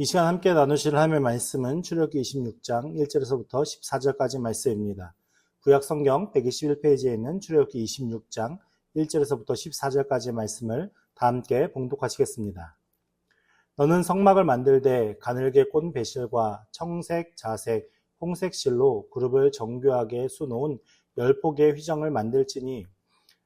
이 시간 함께 나누실 하나님의 말씀은 출애굽기 26장 1절에서부터 14절까지 말씀입니다. 구약성경 121페이지에 있는 출애굽기 26장 1절에서부터 14절까지 말씀을 다 함께 봉독하시겠습니다. 너는 성막을 만들되 가늘게 꼰 배실과 청색, 자색, 홍색 실로 그룹을 정교하게 수놓은 10폭의 휘장을 만들지니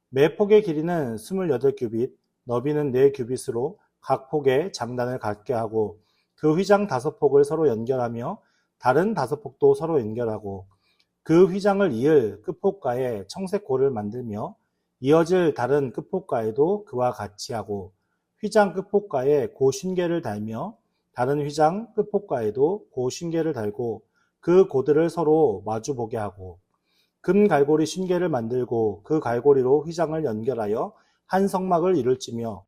매 폭의 길이는 28규빗, 너비는 4규빗으로 각 폭에 장단을 갖게 하고 그 휘장 5폭을 서로 연결하며 다른 5폭도 서로 연결하고 그 휘장을 이을 끝폭가에 청색 고를 만들며 이어질 다른 끝폭가에도 그와 같이 하고 휘장 끝폭가에 고신계를 달며 다른 휘장 끝폭가에도 고신계를 달고 그 고들을 서로 마주보게 하고 금 갈고리 신계를 만들고 그 갈고리로 휘장을 연결하여 한 성막을 이룰지며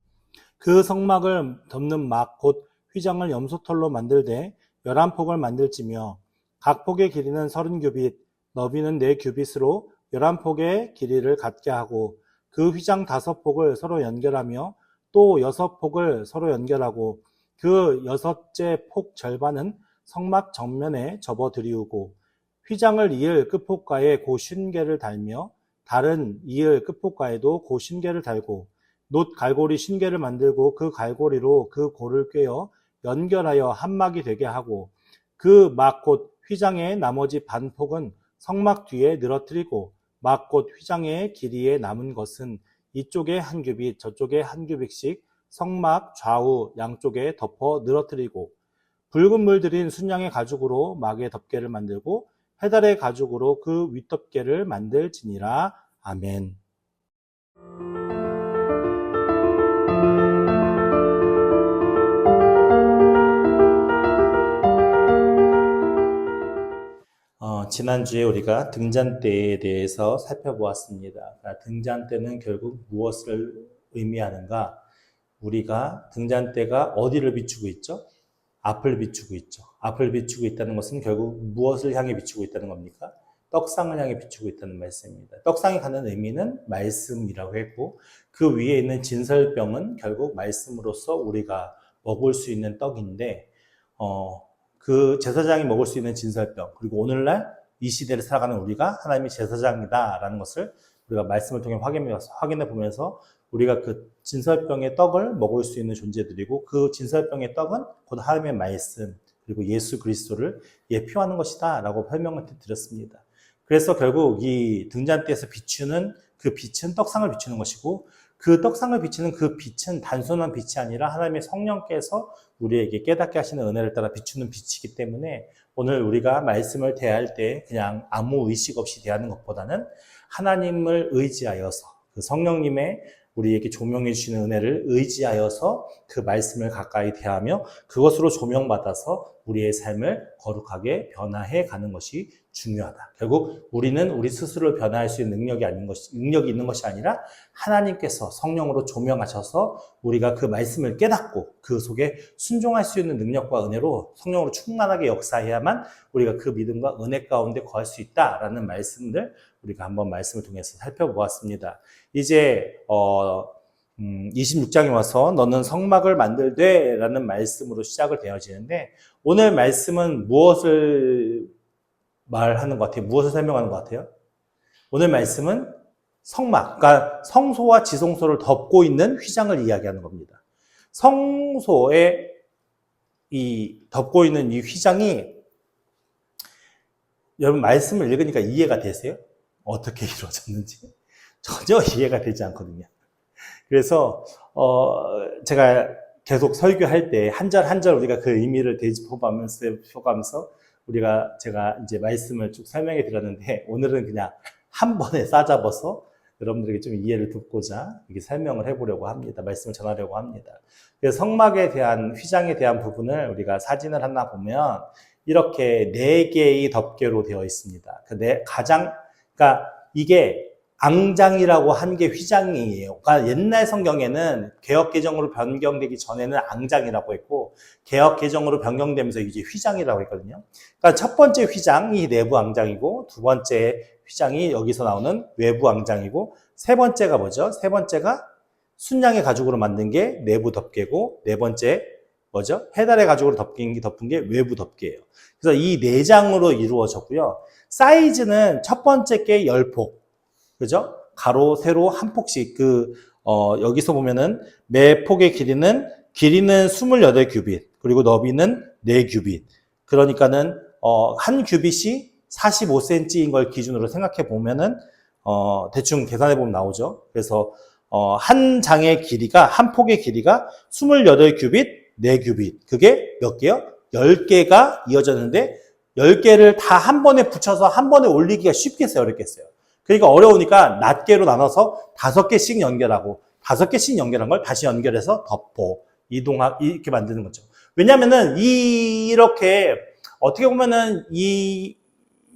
그 성막을 덮는 막 곧 휘장을 염소털로 만들되 11폭을 만들지며 각 폭의 길이는 30규빗, 너비는 4규빗으로 11폭의 길이를 갖게 하고 그 휘장 5폭을 서로 연결하며 또 6폭을 서로 연결하고 그 6째 폭 절반은 성막 정면에 접어들이우고 휘장을 이을 끝폭가에 고신계를 달며 다른 이을 끝폭가에도 고신계를 달고 놋 갈고리 신계를 만들고 그 갈고리로 그 고를 꿰어 연결하여 한 막이 되게 하고 그 막 곧 휘장의 나머지 반폭은 성막 뒤에 늘어뜨리고 막 곧 휘장의 길이에 남은 것은 이쪽에 1규빗 저쪽에 1규빗씩 성막 좌우 양쪽에 덮어 늘어뜨리고 붉은 물 들인 순양의 가죽으로 막의 덮개를 만들고 해달의 가죽으로 그 윗덮개를 만들지니라. 아멘. 지난주에 우리가 등잔대에 대해서 살펴보았습니다. 등잔대는 결국 무엇을 의미하는가? 우리가 등잔대가 어디를 비추고 있죠? 앞을 비추고 있죠. 앞을 비추고 있다는 것은 결국 무엇을 향해 비추고 있다는 겁니까? 떡상을 향해 비추고 있다는 말씀입니다. 떡상이 갖는 의미는 말씀이라고 했고 그 위에 있는 진설병은 결국 말씀으로서 우리가 먹을 수 있는 떡인데 그 제사장이 먹을 수 있는 진설병, 그리고 오늘날 이 시대를 살아가는 우리가 하나님의 제사장이다라는 것을 우리가 말씀을 통해 확인해 보면서 우리가 그 진설병의 떡을 먹을 수 있는 존재들이고 그 진설병의 떡은 곧 하나님의 말씀 그리고 예수 그리스도를 예표하는 것이다 라고 설명을 드렸습니다. 그래서 결국 이 등잔대에서 비추는 그 빛은 떡상을 비추는 것이고 그 떡상을 비추는 그 빛은 단순한 빛이 아니라 하나님의 성령께서 우리에게 깨닫게 하시는 은혜를 따라 비추는 빛이기 때문에 오늘 우리가 말씀을 대할 때 그냥 아무 의식 없이 대하는 것보다는 하나님을 의지하여서 그 성령님의 우리에게 조명해 주시는 은혜를 의지하여서 그 말씀을 가까이 대하며 그것으로 조명받아서 우리의 삶을 거룩하게 변화해 가는 것이 중요하다. 결국 우리는 우리 스스로를 변화할 수 있는 능력이 있는 것이 아니라 하나님께서 성령으로 조명하셔서 우리가 그 말씀을 깨닫고 그 속에 순종할 수 있는 능력과 은혜로 성령으로 충만하게 역사해야만 우리가 그 믿음과 은혜 가운데 거할 수 있다라는 말씀들 우리가 한번 말씀을 통해서 살펴보았습니다. 이제 26장에 와서 너는 성막을 만들되 라는 말씀으로 시작을 되어지는데 오늘 말씀은 무엇을 말하는 것 같아요? 무엇을 설명하는 것 같아요? 오늘 말씀은 성막, 그러니까 성소와 지성소를 덮고 있는 휘장을 이야기하는 겁니다. 성소에 덮고 있는 이 휘장이 여러분 말씀을 읽으니까 이해가 되세요? 어떻게 이루어졌는지 전혀 이해가 되지 않거든요. 그래서 제가 계속 설교할 때 한 절 한 절 우리가 그 의미를 되짚어가면서 제가 이제 말씀을 쭉 설명해 드렸는데 오늘은 그냥 한 번에 싸잡아서 여러분들에게 좀 이해를 돕고자 이렇게 설명을 해보려고 합니다. 말씀을 전하려고 합니다. 그래서 성막에 대한 휘장에 대한 부분을 우리가 사진을 하나 보면 이렇게 4개의 덮개로 되어 있습니다. 그러니까 이게 앙장이라고 한 게 휘장이에요. 그러니까 옛날 성경에는 개역개정으로 변경되기 전에는 앙장이라고 했고 개역개정으로 변경되면서 이제 휘장이라고 했거든요. 그러니까 첫 번째 휘장이 내부 앙장이고 두 번째 휘장이 여기서 나오는 외부 앙장이고 세 번째가 뭐죠? 세 번째가 순양의 가죽으로 만든 게 내부 덮개고 네 번째 뭐죠? 해달의 가죽으로 덮은 게 외부 덮개예요. 그래서 이 4장으로 이루어졌고요. 사이즈는 첫 번째 게 10폭. 그죠? 가로, 세로 한 폭씩. 여기서 보면은 매 폭의 길이는 28규빗. 그리고 너비는 4규빗. 그러니까는, 한 규빗이 45cm인 걸 기준으로 생각해 보면은, 대충 계산해 보면 나오죠. 그래서, 한 장의 길이가, 한 폭의 길이가 28규빗, 4규빗. 그게 몇 개요? 10개가 이어졌는데, 10개를 다 한 번에 붙여서 한 번에 올리기가 쉽겠어요? 어렵겠어요? 그러니까 어려우니까 낱개로 나눠서 5개씩 연결하고, 5개씩 연결한 걸 다시 연결해서 덮고, 이렇게 만드는 거죠. 왜냐면은, 이렇게, 어떻게 보면은,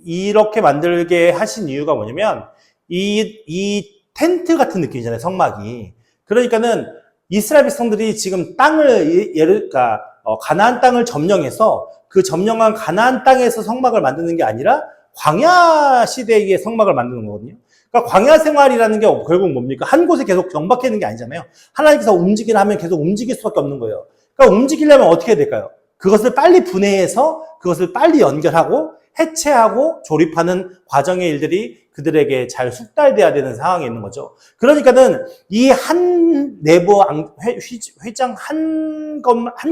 이렇게 만들게 하신 이유가 뭐냐면, 이 텐트 같은 느낌이잖아요, 성막이. 그러니까는, 이스라엘 백성들이 지금 그러니까, 가나안 땅을 점령해서, 그 점령한 가나안 땅에서 성막을 만드는 게 아니라, 광야 시대의 성막을 만드는 거거든요. 그러니까 광야 생활이라는 게 결국 뭡니까? 한 곳에 계속 정박해 있는 게 아니잖아요. 하나님께서 움직이라 하면 계속 움직일 수밖에 없는 거예요. 그러니까 움직이려면 어떻게 해야 될까요? 그것을 빨리 분해해서 그것을 빨리 연결하고 해체하고 조립하는 과정의 일들이 그들에게 잘 숙달돼야 되는 상황에 있는 거죠. 그러니까는 이 한 내부 회장 한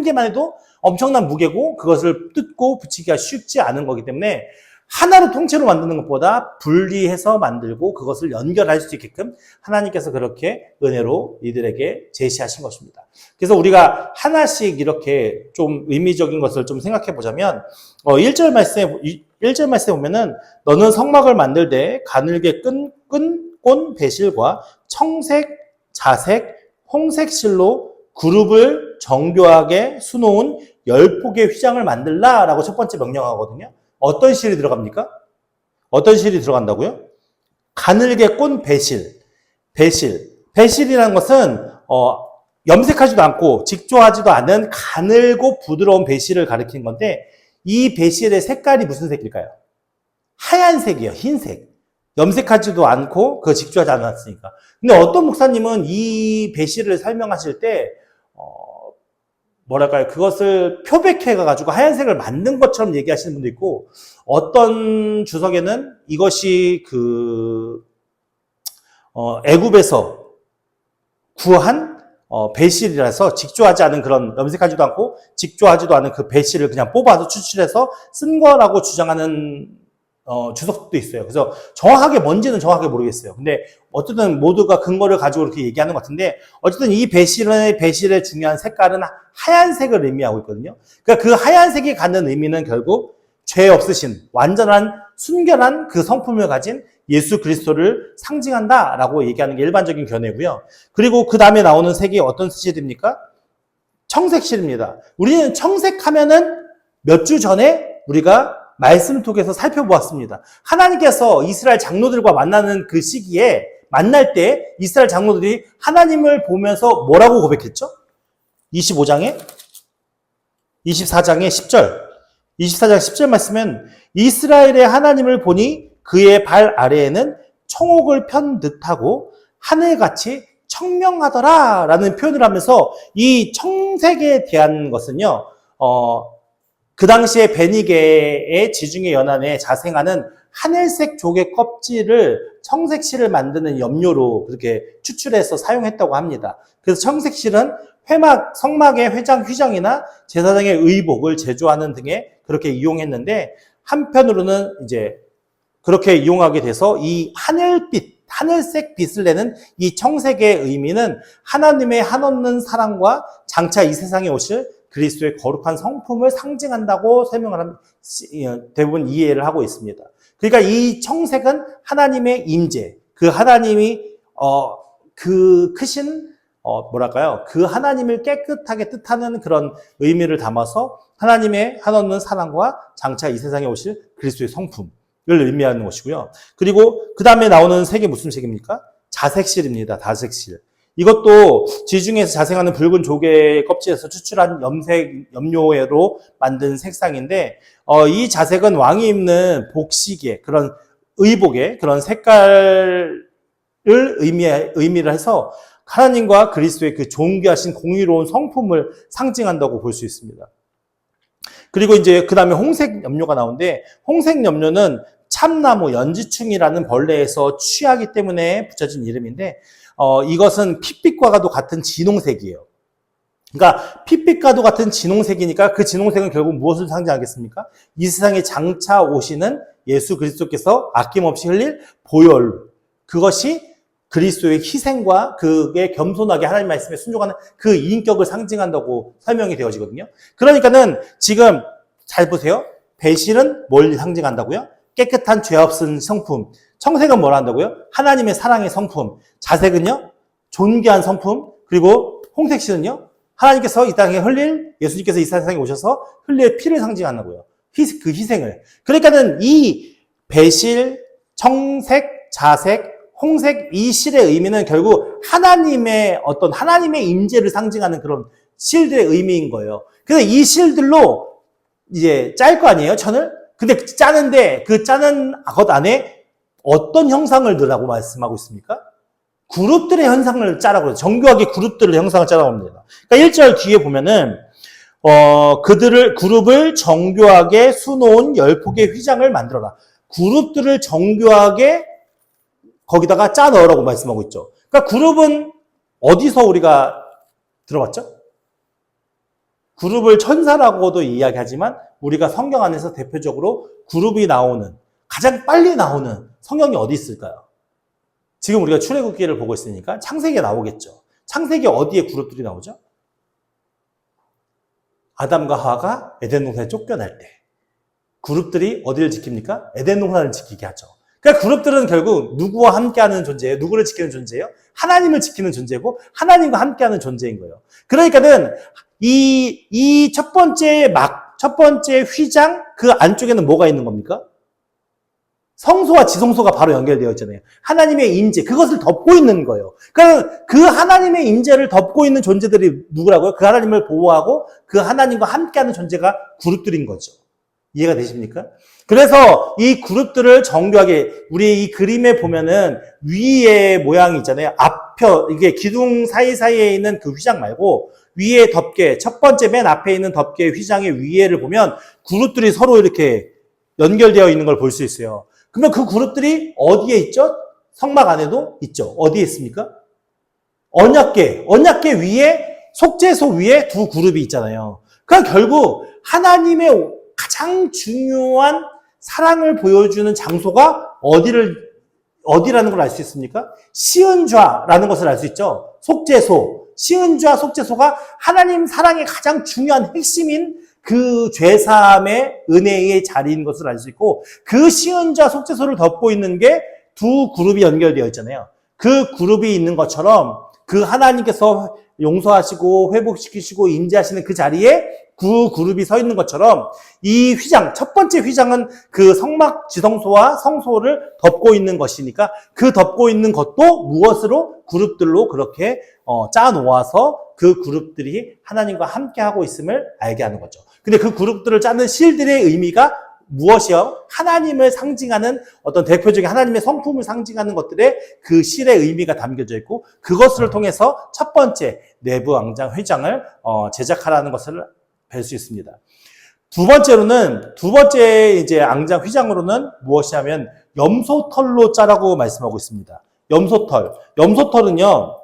개만 해도 엄청난 무게고 그것을 뜯고 붙이기가 쉽지 않은 거기 때문에 하나로 통째로 만드는 것보다 분리해서 만들고 그것을 연결할 수 있게끔 하나님께서 그렇게 은혜로 이들에게 제시하신 것입니다. 그래서 우리가 하나씩 이렇게 좀 의미적인 것을 좀 생각해 보자면 1절 말씀에 보면은 너는 성막을 만들 때 가늘게 꼰 배실과 청색, 자색, 홍색 실로 그룹을 정교하게 수놓은 10폭의 휘장을 만들라라고 첫 번째 명령하거든요. 어떤 실이 들어갑니까? 어떤 실이 들어간다고요? 가늘게 꼰 배실. 배실이라는 것은 염색하지도 않고 직조하지도 않은 가늘고 부드러운 배실을 가리키는 건데 이 배실의 색깔이 무슨 색일까요? 하얀색이에요. 흰색. 염색하지도 않고 그 직조하지 않았으니까. 근데 어떤 목사님은 이 배실을 설명하실 때 뭐랄까요? 그것을 표백해가지고 하얀색을 만든 것처럼 얘기하시는 분도 있고, 어떤 주석에는 이것이 애굽에서 구한, 배실이라서 직조하지 않은 그런 염색하지도 않고 직조하지도 않은 그 배실을 그냥 뽑아서 추출해서 쓴 거라고 주장하는 주석도 있어요. 그래서 정확하게 뭔지는 정확하게 모르겠어요. 근데 어쨌든 모두가 근거를 가지고 이렇게 얘기하는 것 같은데 어쨌든 이 배실의 중요한 색깔은 하얀색을 의미하고 있거든요. 그러니까 그 하얀색이 갖는 의미는 결국 죄 없으신 완전한 순결한 그 성품을 가진 예수 그리스도를 상징한다라고 얘기하는 게 일반적인 견해고요. 그리고 그 다음에 나오는 색이 어떤 실입니까? 청색실입니다. 우리는 청색하면은 몇 주 전에 우리가 말씀을 통해서 살펴보았습니다. 하나님께서 이스라엘 장로들과 만나는 그 시기에 만날 때 이스라엘 장로들이 하나님을 보면서 뭐라고 고백했죠? 24장의 10절 10절 말씀은 이스라엘의 하나님을 보니 그의 발 아래에는 청옥을 편 듯하고 하늘같이 청명하더라 라는 표현을 하면서 이 청색에 대한 것은요 그 당시에 베니게의 지중해 연안에 자생하는 하늘색 조개 껍질을 청색실을 만드는 염료로 그렇게 추출해서 사용했다고 합니다. 그래서 청색실은 성막의 휘장이나 제사장의 의복을 제조하는 등에 그렇게 이용했는데 한편으로는 이제 그렇게 이용하게 돼서 이 하늘색 빛을 내는 이 청색의 의미는 하나님의 한없는 사랑과 장차 이 세상에 오실 그리스도의 거룩한 성품을 상징한다고 대부분 이해를 하고 있습니다. 그러니까 이 청색은 하나님의 임재, 그 하나님이 그 크신 그 하나님을 깨끗하게 뜻하는 그런 의미를 담아서 하나님의 한없는 사랑과 장차 이 세상에 오실 그리스도의 성품을 의미하는 것이고요. 그리고 그 다음에 나오는 색이 무슨 색입니까? 자색실입니다. 자색실. 이것도 지중해에서 자생하는 붉은 조개 껍질에서 추출한 염료로 만든 색상인데 이 자색은 왕이 입는 복식의 그런 의복의 그런 색깔을 의미를 해서 하나님과 그리스도의 그 존귀하신 공의로운 성품을 상징한다고 볼 수 있습니다. 그리고 이제 그 다음에 홍색 염료가 나오는데, 홍색 염료는 참나무 연지충이라는 벌레에서 취하기 때문에 붙여진 이름인데, 이것은 핏빛과도 같은 진홍색이에요. 그러니까 핏빛과도 같은 진홍색이니까 그 진홍색은 결국 무엇을 상징하겠습니까? 이 세상에 장차 오시는 예수 그리스도께서 아낌없이 흘릴 보혈, 그것이 그리스도의 희생과 그게 겸손하게 하나님 말씀에 순종하는 그 인격을 상징한다고 설명이 되어지거든요. 그러니까는 지금 잘 보세요. 배실은 뭘 상징한다고요? 깨끗한 죄 없은 성품. 청색은 뭘 한다고요? 하나님의 사랑의 성품. 자색은요? 존귀한 성품. 그리고 홍색실은요? 하나님께서 이 땅에 흘릴, 예수님께서 이 세상에 오셔서 흘릴 피를 상징한다고요. 그 희생을. 그러니까는 이 배실, 청색, 자색, 홍색 이 실의 의미는 결국 하나님의 어떤 하나님의 임재를 상징하는 그런 실들의 의미인 거예요. 그래서 이 실들로 이제 짤 거 아니에요, 천을? 근데 짜는데 그 짜는 것 안에 어떤 형상을 넣으라고 말씀하고 있습니까? 그룹들의 형상을 짜라고 그래요. 정교하게 그룹들의 형상을 짜라고 합니다. 그러니까 1절 뒤에 보면은 그룹을 정교하게 수놓은 10폭의 휘장을 만들어라. 그룹들을 정교하게 거기다가 짜 넣으라고 말씀하고 있죠. 그러니까 그룹은 어디서 우리가 들어봤죠? 그룹을 천사라고도 이야기하지만 우리가 성경 안에서 대표적으로 그룹이 나오는, 가장 빨리 나오는 성경이 어디 있을까요? 지금 우리가 출애굽기를 보고 있으니까 창세기에 나오겠죠. 창세기 어디에 그룹들이 나오죠? 아담과 하와가 에덴 동산에 쫓겨날 때 그룹들이 어디를 지킵니까? 에덴 동산을 지키게 하죠. 그러니까 그룹들은 결국 누구와 함께하는 존재예요? 누구를 지키는 존재예요? 하나님을 지키는 존재고 하나님과 함께하는 존재인 거예요. 그러니까는 이 첫 번째 휘장 그 안쪽에는 뭐가 있는 겁니까? 성소와 지성소가 바로 연결되어 있잖아요. 하나님의 임재, 그것을 덮고 있는 거예요. 그러니까 그 하나님의 임재를 덮고 있는 존재들이 누구라고요? 그 하나님을 보호하고 그 하나님과 함께하는 존재가 그룹들인 거죠. 이해가 되십니까? 그래서 이 그룹들을 정교하게, 우리 이 그림에 보면은 위에 모양이 있잖아요. 이게 기둥 사이사이에 있는 그 휘장 말고 위에 덮개, 첫 번째 맨 앞에 있는 덮개 휘장의 위에를 보면 그룹들이 서로 이렇게 연결되어 있는 걸 볼 수 있어요. 그러면 그 그룹들이 어디에 있죠? 성막 안에도 있죠. 어디에 있습니까? 언약궤 위에, 속죄소 위에 두 그룹이 있잖아요. 그러니까 결국 하나님의 가장 중요한 사랑을 보여주는 장소가 어디라는 걸 알 수 있습니까? 시은좌라는 것을 알 수 있죠. 속죄소. 시은좌 속죄소가 하나님 사랑의 가장 중요한 핵심인 그 죄사함의 은혜의 자리인 것을 알 수 있고, 그 시은좌 속죄소를 덮고 있는 게 두 그룹이 연결되어 있잖아요. 그 그룹이 있는 것처럼 그 하나님께서 용서하시고 회복시키시고 인지하시는 그 자리에 그 그룹이 서 있는 것처럼 이 휘장, 첫 번째 휘장은 그 성막 지성소와 성소를 덮고 있는 것이니까 그 덮고 있는 것도 무엇으로? 그룹들로 그렇게 짜 놓아서 그 그룹들이 하나님과 함께 하고 있음을 알게 하는 거죠. 근데 그 그룹들을 짜는 실들의 의미가 무엇이요? 하나님을 상징하는 어떤 대표적인 하나님의 성품을 상징하는 것들의 그 실의 의미가 담겨져 있고, 그것을 통해서 첫 번째 내부 앙장 휘장을 제작하라는 것을 뵐 수 있습니다. 두 번째 이제 앙장 휘장으로는 무엇이냐면 염소털로 짜라고 말씀하고 있습니다. 염소털은요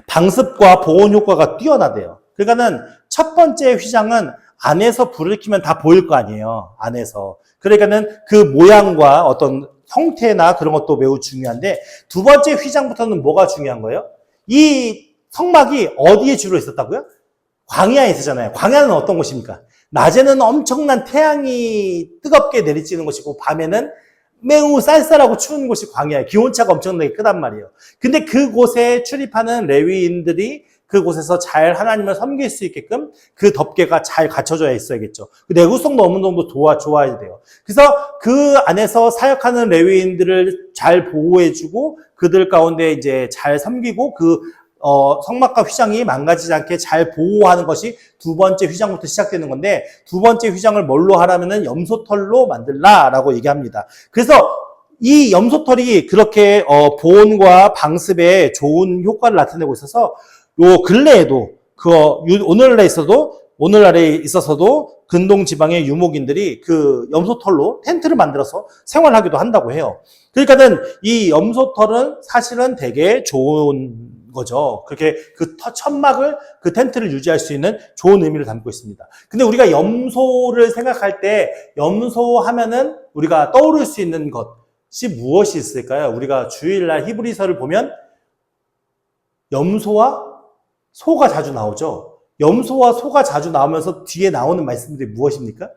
방습과 보온 효과가 뛰어나대요. 그러니까는 첫 번째 휘장은 안에서 불을 켜면 다 보일 거 아니에요. 안에서. 그러니까는 그 모양과 어떤 형태나 그런 것도 매우 중요한데, 두 번째 휘장부터는 뭐가 중요한 거예요? 이 성막이 어디에 주로 있었다고요? 광야에 있었잖아요. 광야는 어떤 곳입니까? 낮에는 엄청난 태양이 뜨겁게 내리쬐는 곳이고 밤에는 매우 쌀쌀하고 추운 곳이 광야예요. 기온차가 엄청나게 크단 말이에요. 근데 그곳에 출입하는 레위인들이 그곳에서 잘 하나님을 섬길 수 있게끔 그 덮개가 잘 갖춰져 있어야겠죠. 그 내구성도 어느 정도 좋아야 돼요. 그래서 그 안에서 사역하는 레위인들을 잘 보호해주고 그들 가운데 이제 잘 섬기고 그 성막과 휘장이 망가지지 않게 잘 보호하는 것이 두 번째 휘장부터 시작되는 건데, 두 번째 휘장을 뭘로 하라면은 염소털로 만들라라고 얘기합니다. 그래서 이 염소털이 그렇게 보온과 방습에 좋은 효과를 나타내고 있어서 요 근래에도 오늘날에 있어서도 근동 지방의 유목인들이 그 염소털로 텐트를 만들어서 생활하기도 한다고 해요. 그러니까는 이 염소털은 사실은 되게 좋은 거죠. 그렇게 그 천막을, 그 텐트를 유지할 수 있는 좋은 의미를 담고 있습니다. 근데 우리가 염소를 생각할 때 염소 하면은 우리가 떠오를 수 있는 것이 무엇이 있을까요? 우리가 주일날 히브리서를 보면 염소와 소가 자주 나오죠. 염소와 소가 자주 나오면서 뒤에 나오는 말씀들이 무엇입니까?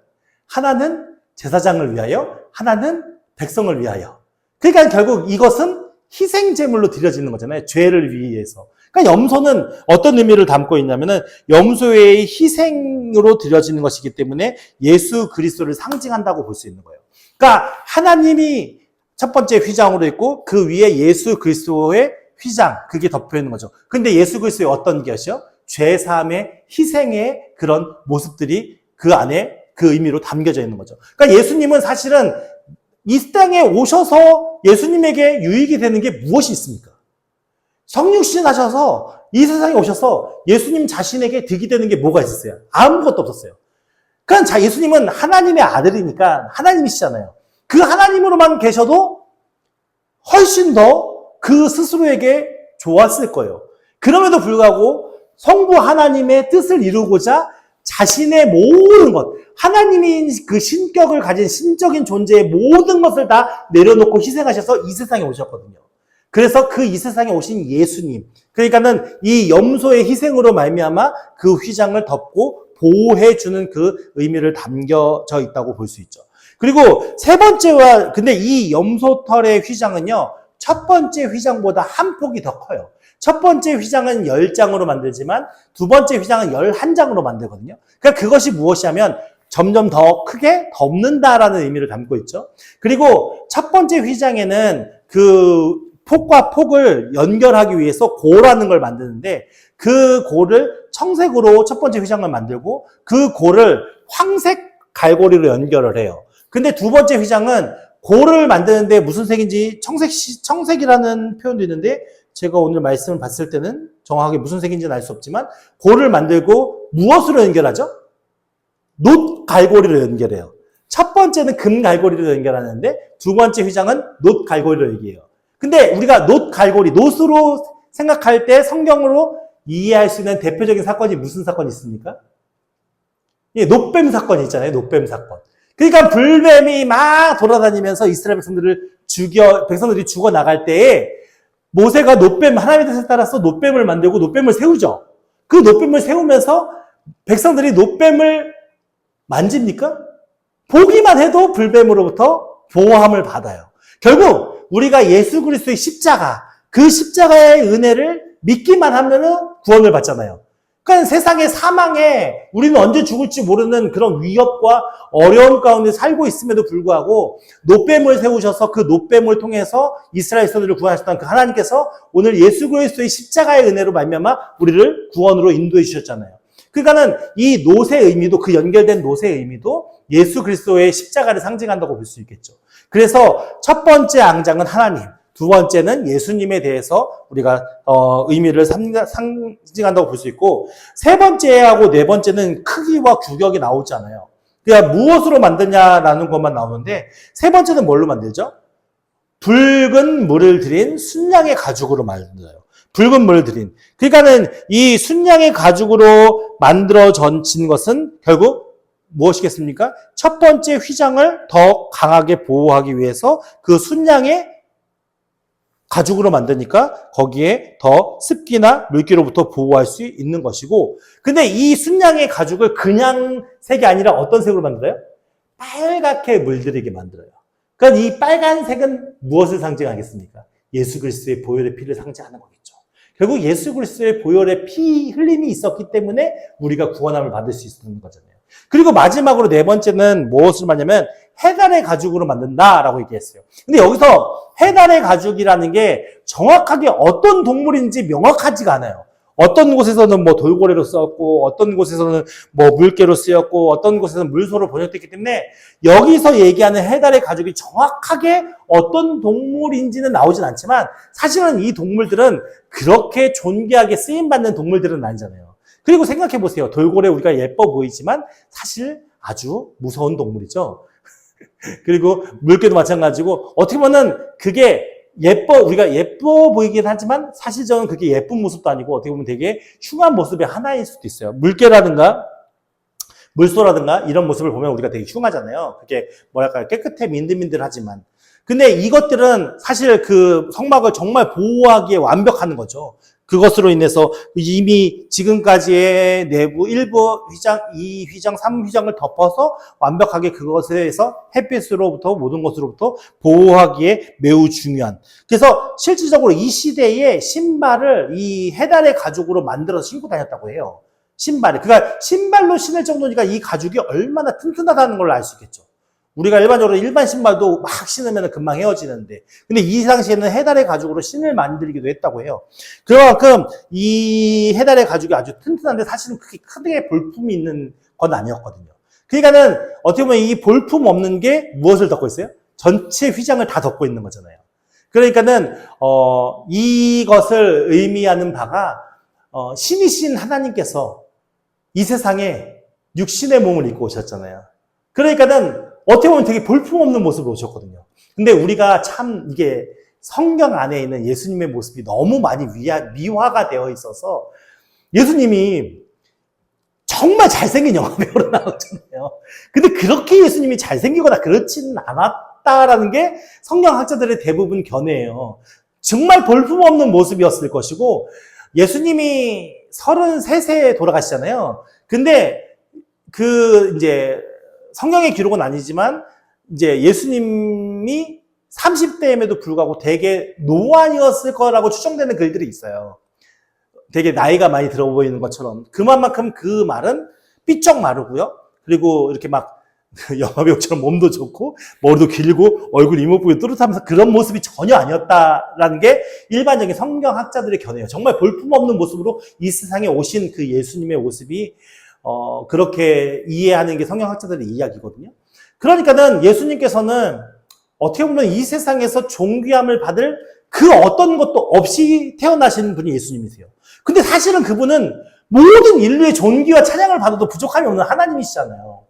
하나는 제사장을 위하여, 하나는 백성을 위하여. 그러니까 결국 이것은 희생제물로 드려지는 거잖아요. 죄를 위해서. 그러니까 염소는 어떤 의미를 담고 있냐면은 염소의 희생으로 드려지는 것이기 때문에 예수 그리스도를 상징한다고 볼 수 있는 거예요. 그러니까 하나님이 첫 번째 휘장으로 있고 그 위에 예수 그리스도의 휘장, 그게 덮여 있는 거죠. 근데 예수 그리스도의 어떤 것이요? 죄사함의 희생의 그런 모습들이 그 안에 그 의미로 담겨져 있는 거죠. 그러니까 예수님은 사실은 이 땅에 오셔서 예수님에게 유익이 되는 게 무엇이 있습니까? 성육신 하셔서 이 세상에 오셔서 예수님 자신에게 득이 되는 게 뭐가 있었어요? 아무것도 없었어요. 그러니까 예수님은 하나님의 아들이니까 하나님이시잖아요. 그 하나님으로만 계셔도 훨씬 더 그 스스로에게 좋았을 거예요. 그럼에도 불구하고 성부 하나님의 뜻을 이루고자 자신의 모든 것, 하나님이 그 신격을 가진 신적인 존재의 모든 것을 다 내려놓고 희생하셔서 이 세상에 오셨거든요. 그래서 그 이 세상에 오신 예수님, 그러니까는 이 염소의 희생으로 말미암아 그 휘장을 덮고 보호해주는 그 의미를 담겨져 있다고 볼 수 있죠. 그리고 세 번째와, 근데 이 염소털의 휘장은요, 첫 번째 휘장보다 한 폭이 더 커요. 첫 번째 휘장은 10장으로 만들지만 두 번째 휘장은 11장으로 만들거든요. 그러니까 그것이 무엇이냐면 점점 더 크게 덮는다라는 의미를 담고 있죠. 그리고 첫 번째 휘장에는 그 폭과 폭을 연결하기 위해서 고라는 걸 만드는데 그 고를 청색으로 첫 번째 휘장을 만들고 그 고를 황색 갈고리로 연결을 해요. 근데 두 번째 휘장은 고를 만드는데 무슨 색인지 청색이라는 표현도 있는데 제가 오늘 말씀을 봤을 때는 정확하게 무슨 색인지는 알 수 없지만 고를 만들고 무엇으로 연결하죠? 놋 갈고리로 연결해요. 첫 번째는 금 갈고리로 연결하는데 두 번째 휘장은 놋 갈고리로 얘기해요. 근데 우리가 놋 갈고리, 놋으로 생각할 때 성경으로 이해할 수 있는 대표적인 사건이 무슨 사건이 있습니까? 예, 놋뱀 사건이 있잖아요. 놋뱀 사건. 그러니까 불뱀이 막 돌아다니면서 이스라엘 백성들이 죽어 나갈 때에 모세가 하나님의 뜻에 따라서 놋뱀을 만들고 놋뱀을 세우죠. 그 놋뱀을 세우면서 백성들이 놋뱀을 만집니까? 보기만 해도 불뱀으로부터 보호함을 받아요. 결국 우리가 예수 그리스도의 십자가, 그 십자가의 은혜를 믿기만 하면은 구원을 받잖아요. 그러니까 세상의 사망에 우리는 언제 죽을지 모르는 그런 위협과 어려움 가운데 살고 있음에도 불구하고 놋뱀을 세우셔서 그 놋뱀을 통해서 이스라엘 백성들을 구원하셨던 그 하나님께서 오늘 예수 그리스도의 십자가의 은혜로 말미암아 우리를 구원으로 인도해 주셨잖아요. 그러니까는 이 놋의 의미도, 그 연결된 놋의 의미도 예수 그리스도의 십자가를 상징한다고 볼 수 있겠죠. 그래서 첫 번째 앙장은 하나님, 두 번째는 예수님에 대해서 우리가 의미를 상징한다고 볼 수 있고, 세 번째하고 네 번째는 크기와 규격이 나오지 않아요. 그러니까 무엇으로 만드냐라는 것만 나오는데, 세 번째는 뭘로 만들죠? 붉은 물을 들인 순양의 가죽으로 만들어요. 붉은 물을 들인. 그러니까는 이 순양의 가죽으로 만들어진 것은 결국 무엇이겠습니까? 첫 번째 휘장을 더 강하게 보호하기 위해서 그 순양의 가죽으로 만드니까 거기에 더 습기나 물기로부터 보호할 수 있는 것이고, 근데 이 순양의 가죽을 그냥 색이 아니라 어떤 색으로 만들어요? 빨갛게 물들이게 만들어요. 그러니까 이 빨간색은 무엇을 상징하겠습니까? 예수 그리스도의 보혈의 피를 상징하는 거겠죠. 결국 예수 그리스도의 보혈의 피 흘림이 있었기 때문에 우리가 구원함을 받을 수 있는 거잖아요. 그리고 마지막으로 네 번째는 무엇을 말하냐면 해달의 가죽으로 만든다라고 얘기했어요. 근데 여기서 해달의 가죽이라는 게 정확하게 어떤 동물인지 명확하지가 않아요. 어떤 곳에서는 뭐 돌고래로 쓰였고, 어떤 곳에서는 뭐 물개로 쓰였고, 어떤 곳에서는 물소로 번역됐기 때문에 여기서 얘기하는 해달의 가족이 정확하게 어떤 동물인지는 나오진 않지만 사실은 이 동물들은 그렇게 존귀하게 쓰임받는 동물들은 아니잖아요. 그리고 생각해 보세요. 돌고래 우리가 예뻐 보이지만 사실 아주 무서운 동물이죠. 그리고 물개도 마찬가지고 어떻게 보면 그게 우리가 예뻐 보이긴 하지만 사실 저는 그게 예쁜 모습도 아니고 어떻게 보면 되게 흉한 모습의 하나일 수도 있어요. 물개라든가 물소라든가 이런 모습을 보면 우리가 되게 흉하잖아요. 그게 뭐랄까 깨끗해 민들민들하지만. 근데 이것들은 사실 그 성막을 정말 보호하기에 완벽한 거죠. 그것으로 인해서 이미 지금까지의 내부 1부 휘장, 2휘장, 3휘장을 덮어서 완벽하게 그것에서 햇빛으로부터 모든 것으로부터 보호하기에 매우 중요한. 그래서 실질적으로 이 시대에 신발을 이 해달의 가죽으로 만들어서 신고 다녔다고 해요. 신발을. 그러니까 신발로 신을 정도니까 이 가죽이 얼마나 튼튼하다는 걸 알 수 있겠죠. 우리가 일반적으로 일반 신발도 막 신으면 금방 헤어지는데, 근데 이 당시에는 해달의 가죽으로 신을 만들기도 했다고 해요. 그만큼 이 해달의 가죽이 아주 튼튼한데 사실은 그렇게 크게 볼품이 있는 건 아니었거든요. 그러니까는 어떻게 보면 이 볼품 없는 게 무엇을 덮고 있어요? 전체 휘장을 다 덮고 있는 거잖아요. 그러니까는 이것을 의미하는 바가 신이신 하나님께서 이 세상에 육신의 몸을 입고 오셨잖아요. 그러니까는 어떻게 보면 되게 볼품없는 모습으로 오셨거든요. 근데 우리가 참 이게 성경 안에 있는 예수님의 모습이 너무 많이 미화가 되어 있어서 예수님이 정말 잘생긴 영화배우로 나오잖아요. 근데 그렇게 예수님이 잘생기거나 그렇지는 않았다라는 게 성경학자들의 대부분 견해예요. 정말 볼품없는 모습이었을 것이고 예수님이 33세에 돌아가시잖아요. 근데 이제 성경의 기록은 아니지만 이제 예수님이 30대임에도 불구하고 되게 노안이었을 거라고 추정되는 글들이 있어요. 되게 나이가 많이 들어 보이는 것처럼. 그만큼 그 말은 삐쩍 마르고요. 그리고 이렇게 막 영화배우처럼 몸도 좋고 머리도 길고 얼굴 이목구비 뚜렷하면서 그런 모습이 전혀 아니었다라는 게 일반적인 성경학자들의 견해예요. 정말 볼품없는 모습으로 이 세상에 오신 그 예수님의 모습이 그렇게 이해하는 게 성경학자들의 이야기거든요. 그러니까는 예수님께서는 어떻게 보면 이 세상에서 존귀함을 받을 그 어떤 것도 없이 태어나신 분이 예수님이세요. 근데 사실은 그분은 모든 인류의 존귀와 찬양을 받아도 부족함이 없는 하나님이시잖아요.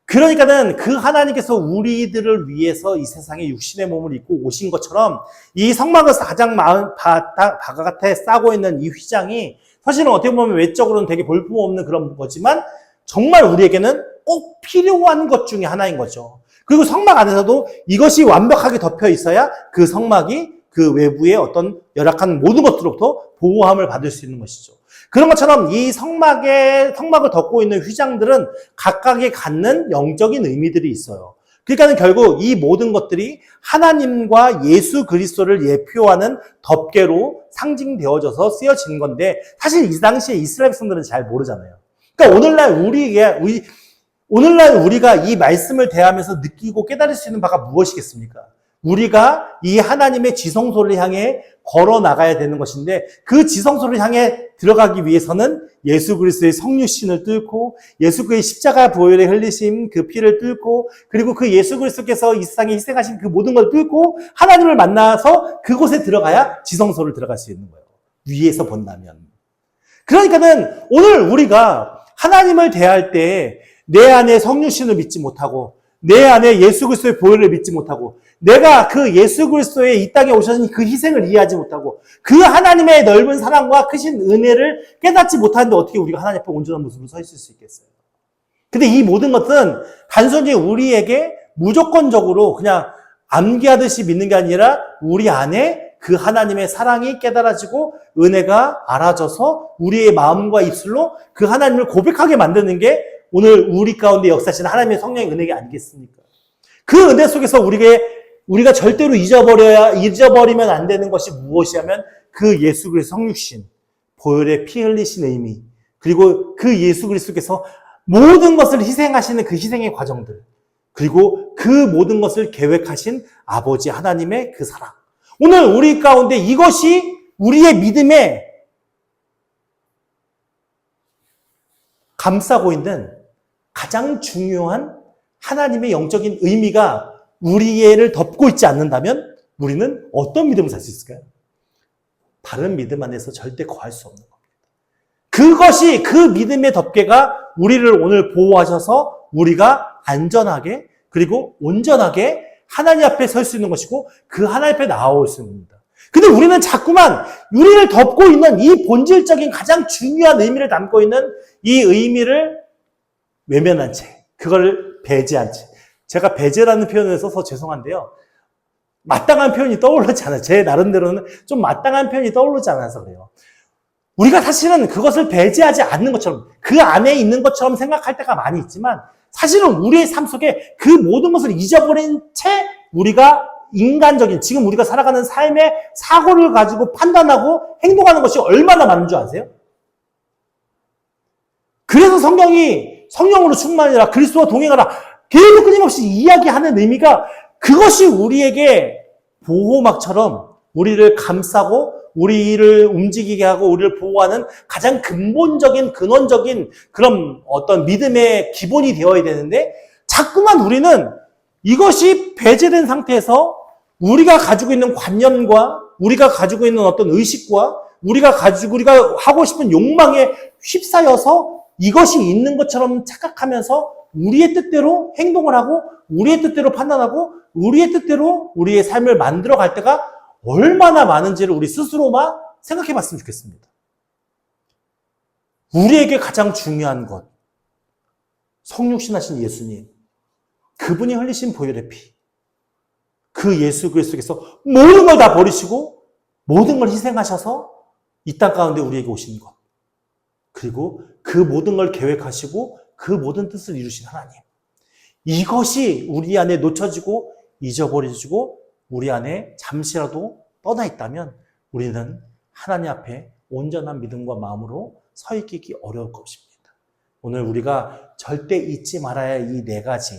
그러니까는 그 하나님께서 우리들을 위해서 이 세상에 육신의 몸을 입고 오신 것처럼 이 성막에서 가장 바깥에 싸고 있는 이 휘장이 사실은 어떻게 보면 외적으로는 되게 볼품없는 그런 거지만 정말 우리에게는 꼭 필요한 것 중에 하나인 거죠. 그리고 성막 안에서도 이것이 완벽하게 덮여 있어야 그 성막이 그 외부의 어떤 열악한 모든 것들로부터 보호함을 받을 수 있는 것이죠. 그런 것처럼 이 성막을 덮고 있는 휘장들은 각각에 갖는 영적인 의미들이 있어요. 그러니까 결국 이 모든 것들이 하나님과 예수 그리스도를 예표하는 덮개로 상징되어져서 쓰여진 건데 사실 이 당시에 이스라엘 백성들은 잘 모르잖아요. 그러니까 오늘날 우리가 이 말씀을 대하면서 느끼고 깨달을 수 있는 바가 무엇이겠습니까? 우리가 이 하나님의 지성소를 향해 걸어 나가야 되는 것인데 그 지성소를 향해 들어가기 위해서는 예수 그리스도의 성육신을 뚫고 예수 그의 십자가 보혈에 흘리신 그 피를 뚫고 그리고 그 예수 그리스도께서 이 세상에 희생하신 그 모든 걸 뚫고 하나님을 만나서 그곳에 들어가야 지성소를 들어갈 수 있는 거예요. 위에서 본다면. 그러니까는 오늘 우리가 하나님을 대할 때 내 안에 성육신을 믿지 못하고 내 안에 예수 그리스도의 보혈을 믿지 못하고 내가 그 예수 그리스도의 이 땅에 오셔진 그 희생을 이해하지 못하고 그 하나님의 넓은 사랑과 크신 은혜를 깨닫지 못하는데 어떻게 우리가 하나님 앞에 온전한 모습으로 서 있을 수 있겠어요? 근데 이 모든 것은 단순히 우리에게 무조건적으로 그냥 암기하듯이 믿는 게 아니라 우리 안에 그 하나님의 사랑이 깨달아지고 은혜가 알아져서 우리의 마음과 입술로 그 하나님을 고백하게 만드는 게 오늘 우리 가운데 역사하시는 하나님의 성령의 은혜가 아니겠습니까? 그 은혜 속에서 우리가 절대로 잊어버리면 안 되는 것이 무엇이냐면 그 예수 그리스도 성육신, 보혈의 피 흘리신 의미, 그리고 그 예수 그리스도께서 모든 것을 희생하시는 그 희생의 과정들, 그리고 그 모든 것을 계획하신 아버지 하나님의 그 사랑. 오늘 우리 가운데 이것이 우리의 믿음의 감싸고 있는 가장 중요한 하나님의 영적인 의미가 우리를 덮고 있지 않는다면 우리는 어떤 믿음을 살 수 있을까요? 다른 믿음 안에서 절대 거할 수 없는 겁니다. 그것이 그 믿음의 덮개가 우리를 오늘 보호하셔서 우리가 안전하게 그리고 온전하게 하나님 앞에 설 수 있는 것이고 그 하나님 앞에 나아올 수 있는 겁니다. 근데 우리는 자꾸만 우리를 덮고 있는 이 본질적인 가장 중요한 의미를 담고 있는 이 의미를 외면한 채, 그걸 배제한 채. 제가 배제라는 표현을 써서 죄송한데요. 마땅한 표현이 떠오르지 않아요. 제 나름대로는 좀 마땅한 표현이 떠오르지 않아서 그래요. 우리가 사실은 그것을 배제하지 않는 것처럼 그 안에 있는 것처럼 생각할 때가 많이 있지만 사실은 우리의 삶 속에 그 모든 것을 잊어버린 채 우리가 인간적인 지금 우리가 살아가는 삶의 사고를 가지고 판단하고 행동하는 것이 얼마나 많은 줄 아세요? 그래서 성경이 성령으로 충만하라 그리스도와 동행하라 계속 끊임없이 이야기하는 의미가 그것이 우리에게 보호막처럼 우리를 감싸고 우리를 움직이게 하고 우리를 보호하는 가장 근본적인 근원적인 그런 어떤 믿음의 기본이 되어야 되는데 자꾸만 우리는 이것이 배제된 상태에서 우리가 가지고 있는 관념과 우리가 가지고 있는 어떤 의식과 우리가 하고 싶은 욕망에 휩싸여서 이것이 있는 것처럼 착각하면서 우리의 뜻대로 행동을 하고 우리의 뜻대로 판단하고 우리의 뜻대로 우리의 삶을 만들어갈 때가 얼마나 많은지를 우리 스스로만 생각해 봤으면 좋겠습니다. 우리에게 가장 중요한 것, 성육신하신 예수님, 그분이 흘리신 보혈의 피, 그 예수 그리스도께서 모든 걸 다 버리시고 모든 걸 희생하셔서 이 땅 가운데 우리에게 오신 것, 그리고 그 모든 걸 계획하시고 그 모든 뜻을 이루신 하나님, 이것이 우리 안에 놓쳐지고 잊어버려지고 우리 안에 잠시라도 떠나 있다면 우리는 하나님 앞에 온전한 믿음과 마음으로 서 있기 어려울 것입니다. 오늘 우리가 절대 잊지 말아야 할 이 네 가지,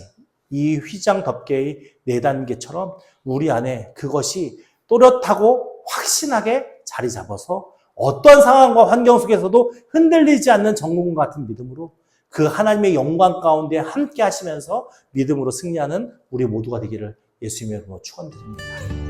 이 휘장 덮개의 네 단계처럼 우리 안에 그것이 또렷하고 확신하게 자리 잡아서 어떤 상황과 환경 속에서도 흔들리지 않는 정금 같은 믿음으로 그 하나님의 영광 가운데 함께 하시면서 믿음으로 승리하는 우리 모두가 되기를 예수님의 이름으로 축원드립니다.